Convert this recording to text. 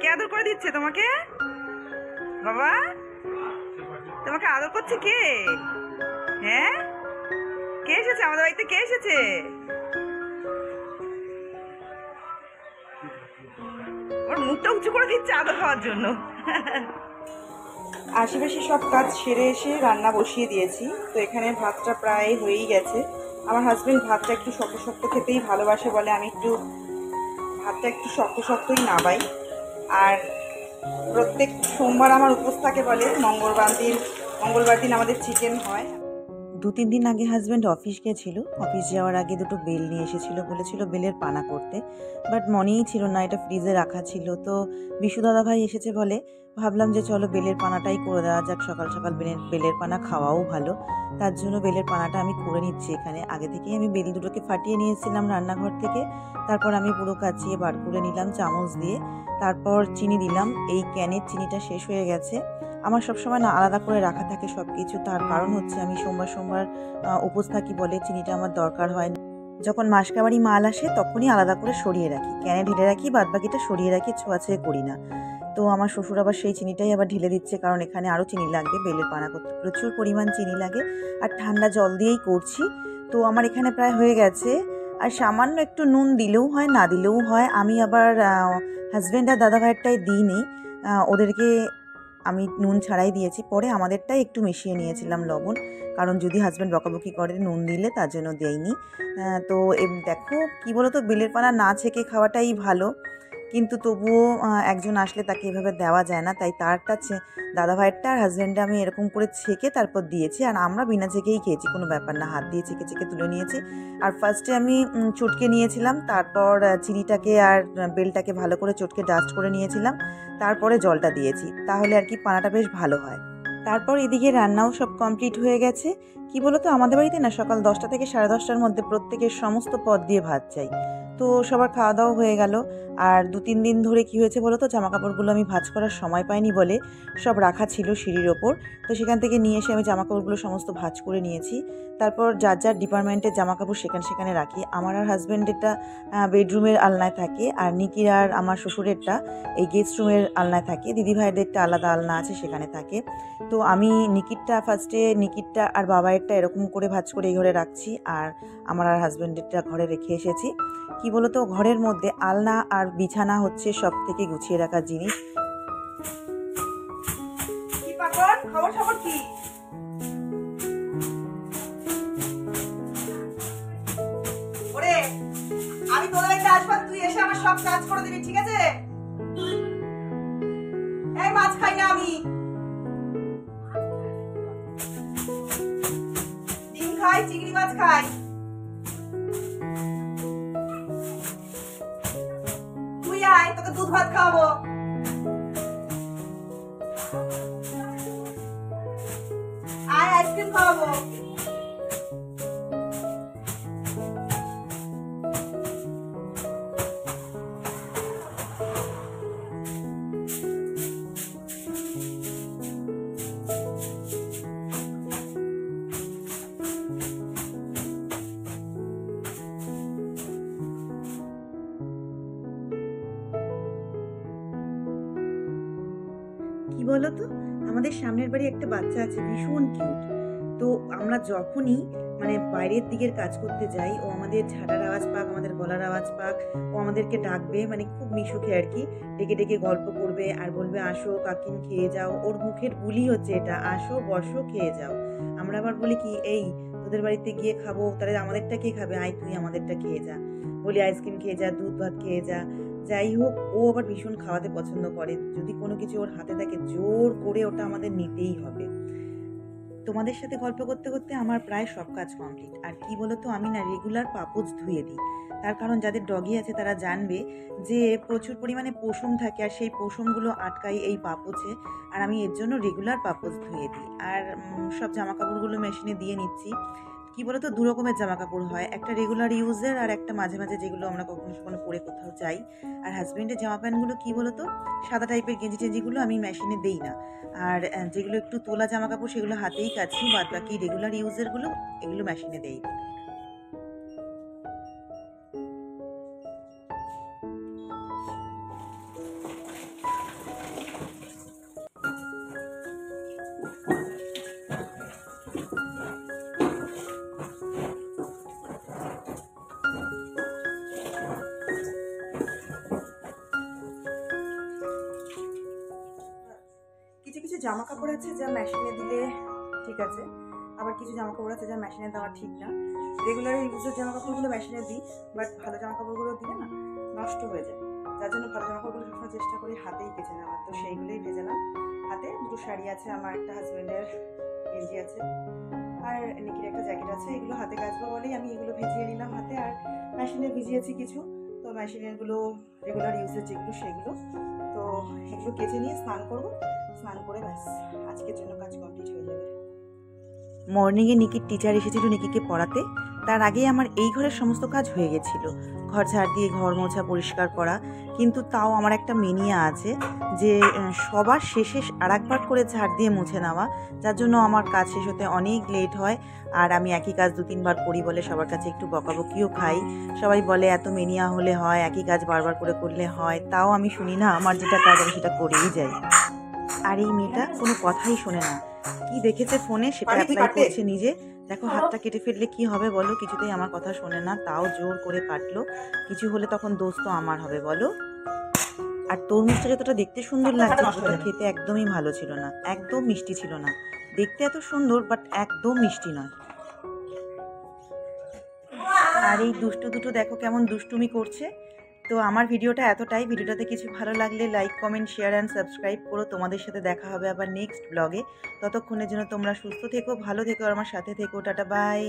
কে আদর করে দিচ্ছে তোমাকে? বাবা তোমাকে আদর করছে কে? হ্যাঁ, কে এসেছে আমাদের বাড়িতে? কে এসেছে? ওর মুখটা উঁচু করে দিচ্ছে আদর খাওয়ার জন্য। আশেপাশে সব কাজ সেরে এসে রান্না বসিয়ে দিয়েছি। তো এখানে ভাতটা প্রায় হয়েই গেছে। আমার হাজবেন্ড ভাতটা একটু শক্ত শক্ত খেতেই ভালোবাসে বলে আমি একটু ভাতটা একটু শক্ত শক্তই নাবাই। আর প্রত্যেক সোমবার আমার উপোস থাকে বলে মঙ্গলবার দিন আমাদের চিকেন হয়। 2-3 দিন আগে হাজব্যান্ড অফিস গেছিল। অফিস যাওয়ার আগে দুটো বেল নিয়ে এসেছিল, বলেছিল বেলের পানা করতে, বাট মনেই ছিল না, এটা ফ্রিজে রাখা ছিল। তো বিশু দাদা ভাই এসেছে বলে ভাবলাম যে চলো বেলের পানাটাই করে দেওয়া যাক, সকাল সকাল বেলের পানা খাওয়াও ভালো। তার জন্য বেলের পানাটা আমি করে নিচ্ছি। এখানে আগে থেকেই আমি বেল দুটোকে ফাটিয়ে নিয়েছিলাম রান্নাঘর থেকে। তারপর আমি পুরো কাচিয়ে বার করে নিলাম চামচ দিয়ে। তারপর চিনি দিলাম। এই ক্যানের চিনিটা শেষ হয়ে গেছে। আমার সবসময় না আলাদা করে রাখা থাকে সব কিছু। তার কারণ হচ্ছে আমি সোমবার উপোস থাকি বলে চিনিটা আমার দরকার হয়। যখন মাসকাবাড়ি মাল আসে তখনই আলাদা করে সরিয়ে রাখি, ক্যানে ঢেলে রাখি, বাদবাকিটা সরিয়ে রাখি, ছোঁয়াছুঁয়ে করি না। তো আমার শ্বশুর আবার সেই চিনিটাই আবার ঢেলে দিচ্ছে, কারণ এখানে আরও চিনি লাগবে। বেলের পানা করতে প্রচুর পরিমাণ চিনি লাগে, আর ঠান্ডা জল দিয়েই করছি। তো আমার এখানে প্রায় হয়ে গেছে। আর সামান্য একটু নুন দিলেও হয়, না দিলেও হয়। আমি আবার হাজব্যান্ড আর দাদাভাইয়েরটাই দিইনি, ওদেরকে আমি নুন ছাড়াই দিয়েছি। পরে আমাদেরটাই একটু মিশিয়ে নিয়েছিলাম লবণ, কারণ যদি হাজব্যান্ড বকাবকি করে নুন দিলে, তার জন্য দেয়নি। তো দেখো কি বলো তো, বেলের পানা না ছেঁকে খাওয়াটাই ভালো, কিন্তু তবুও একজন আসলে তাকে এভাবে দেওয়া যায় না। তাই তারটা দাদাভাইয়েরটা আর হাজব্যান্ডে আমি এরকম করে ছেঁকে তারপর দিয়েছি। আর আমরা বিনা ছেঁকেই খেয়েছি, কোনো ব্যাপার না, হাত দিয়ে ছেঁকে ছেঁকে তুলে নিয়েছি। আর ফার্স্টে আমি চটকে নিয়েছিলাম, তারপর চিনিটাকে আর বেলটাকে ভালো করে চটকে ডাস্ট করে নিয়েছিলাম, তারপরে জলটা দিয়েছি, তাহলে আর কি পানাটা বেশ ভালো হয়। তারপর এদিকে রান্নাও সব কমপ্লিট হয়ে গেছে। কি বলতো, আমাদের বাড়িতে না সকাল 10টা থেকে 10:30টার মধ্যে প্রত্যেকের সমস্ত পদ দিয়ে ভাত চাই। তো সবার খাওয়া দাওয়া হয়ে গেল। আর 2-3 দিন ধরে কি হয়েছে বলো তো, জামাকাপড়গুলো আমি ভাঁজ করার সময় পাইনি বলে সব রাখা ছিল সিঁড়ির ওপর। তো সেখান থেকে নিয়ে এসে আমি জামাকাপড়গুলো সমস্ত ভাঁজ করে নিয়েছি। তারপর যার যার ডিপার্টমেন্টের জামাকাপড় সেখানে রাখি। আমার আর হাজব্যান্ডেরটা বেডরুমের আলনায় থাকে, আর নিকির আর আমার শ্বশুরেরটা এই গেস্ট রুমের আলনায় থাকে। দিদিভাইদেরটা আলাদা আলনা আছে, সেখানে থাকে। তো আমি নিকিরটা আর বাবায়েরটা এরকম করে ভাঁজ করে এই ঘরে রাখছি, আর আমার আর হাজব্যান্ডেরটা ঘরে রেখে এসেছি। কি বলতো, ঘরের মধ্যে আলনা আর বিছানা হচ্ছে সব থেকে গুছিয়ে রাখার জিনিস। কি পাগল, খবর কি? ওরে, আমি তোদের বাড়িতে আসবো, তুই এসে আমার সব কাজ করে দিবি, ঠিক আছে? এই মাছ খাই না আমি, ডিম খাই, চিংড়ি মাছ খাই। তুই আয়, তোকে দুধ ভাত খাওয়াবো। আয়, আইসক্রিম খাওয়াবো। কি বলতো, আমাদের সামনের বাড়ি একটা বাচ্চা আছে, ভীষণ কিউট। তো আমরা যখনই মানে বাইরের দিকের কাজ করতে যাই, ও আমাদের ঝাঁটার আওয়াজ পাক, আমাদের গলার আওয়াজ পাক, ও আমাদেরকে ডাকবে, মানে খুব মিশুকে আর কি, ডেকে ডেকে গল্প করবে আর বলবে আসো কাকিন খেয়ে যাও। ওর মুখের বুলি হচ্ছে এটা, আসো বসো খেয়ে যাও। আমরা আবার বলি কি, এই তোদের বাড়িতে গিয়ে খাবো, তাহলে আমাদেরটা কে খাবে, আয় তুই আমাদেরটা খেয়ে যা। বলি আইসক্রিম খেয়ে যা, দুধ ভাত খেয়ে যা। যাই হোক, ও আবার ভীষণ খাওয়াতে পছন্দ করে। যদি কোনো কিছু ওর হাতে থাকে, জোর করে ওটা আমাদের নিতেই হবে। তোমাদের সাথে গল্প করতে করতে আমার প্রায় সব কাজ কমপ্লিট। আর কি বলতো, আমি না রেগুলার পাপোছ ধুয়ে দিই। তার কারণ যাদের ডগি আছে তারা জানবে যে প্রচুর পরিমাণে পশম থাকে, আর সেই পশমগুলো আটকাই এই পাপোছে। আর আমি এর জন্য রেগুলার পাপোছ ধুয়ে দিই। আর সব জামাকাপড়গুলো মেশিনে দিয়ে নিচ্ছি। কি বলতো, দু রকমের জামা কাপড় হয়, একটা রেগুলার ইউজের, আর একটা মাঝে মাঝে যেগুলো আমরা কখনো কখনো পরে কোথাও যাই। আর হাজবেন্ডের জামা প্যান্টগুলো কি বলতো, সাদা টাইপের গেঞ্জি টেঞ্জিগুলো আমি মেশিনে দেই না। আর যেগুলো একটু তোলা জামা কাপড় সেগুলো হাতেই কাছি, বাদ বাকি রেগুলার ইউজেরগুলো এগুলো মেশিনে দেই। কিছু কিছু জামা কাপড় আছে যা মেশিনে দিলে ঠিক আছে, আবার কিছু জামা কাপড় আছে যা মেশিনে দেওয়া ঠিক না। রেগুলার ইউজের জামা কাপড়গুলো মেশিনে দিই, বাট ভালো জামা কাপড়গুলো দিলে না নষ্ট হয়ে যায়। যার জন্য ভালো জামা কাপড়গুলো সবসময় চেষ্টা করি হাতেই কেচে নেওয়ার, তো সেইগুলোই ভেজালাম হাতে। দুটো শাড়ি আছে আমার, একটা হাজব্যান্ডের গেঞ্জি আছে, আর নিকির একটা জ্যাকেট আছে। এগুলো হাতে কাচবো বলেই আমি এগুলো ভিজিয়ে নিলাম হাতে, আর মেশিনে ভিজিয়েছি কিছু। তো মেশিনেরগুলো রেগুলার ইউজের যেগুলো সেগুলো, তো এগুলো কেচে নিয়ে স্নান করবো। স্নান করে ব্যাস আজকের জন্য কাজ কমপ্লিট হয়ে যাবে। মর্নিংয়ে নিকির টিচার এসেছিল নিকিকে পড়াতে, তার আগেই আমার এই ঘরের সমস্ত কাজ হয়ে গেছিল, ঘর ঝাড় দিয়ে ঘর মোছা পরিষ্কার করা। কিন্তু তাও আমার একটা মেনিয়া আছে যে সবার শেষে আর একবার করে ঝাড় দিয়ে মুছে নেওয়া, যার জন্য আমার কাজ শেষ হতে অনেক লেট হয়। আর আমি একই কাজ 2-3 বার করি বলে সবার কাছে একটু বকাবকিও খাই। সবাই বলে এত মেনিয়া হলে হয়, একই কাজ বারবার করে করলে হয়। তাও আমি শুনি না, আমার যেটা কাজ আমি সেটা করেই যাই। আর এই মেয়েটা কোনো কথাই শোনে না, কি দেখেছে ফোনে সেটা অ্যাপ্লাই করছে নিজে। দেখো হাতটা কেটে ফেললে কি হবে বলো, কিছুতেই আমার কথা শোনে না, তাও জোর করে কাটলো। কিছু হলে তখন দোষ তো আমার হবে বলো। আর তরমুজটা যতটা দেখতে সুন্দর লাগছে, ওটা খেতে একদমই ভালো ছিল না, একদম মিষ্টি ছিল না। দেখতে এত সুন্দর বাট একদম মিষ্টি নয়। আর এই দুষ্টু দুটো দেখো কেমন দুষ্টুমি করছে। তো আমার ভিডিওটা এতটাই। ভিডিওটাতে কিছু ভালো লাগলে like, comment, share and subscribe করো। তোমাদের সাথে দেখা হবে আবার নেক্সট ব্লগে। ততক্ষণের জন্য তোমরা সুস্থ থেকো, ভালো থেকো, আর আমার সাথে থেকো। Tata, by.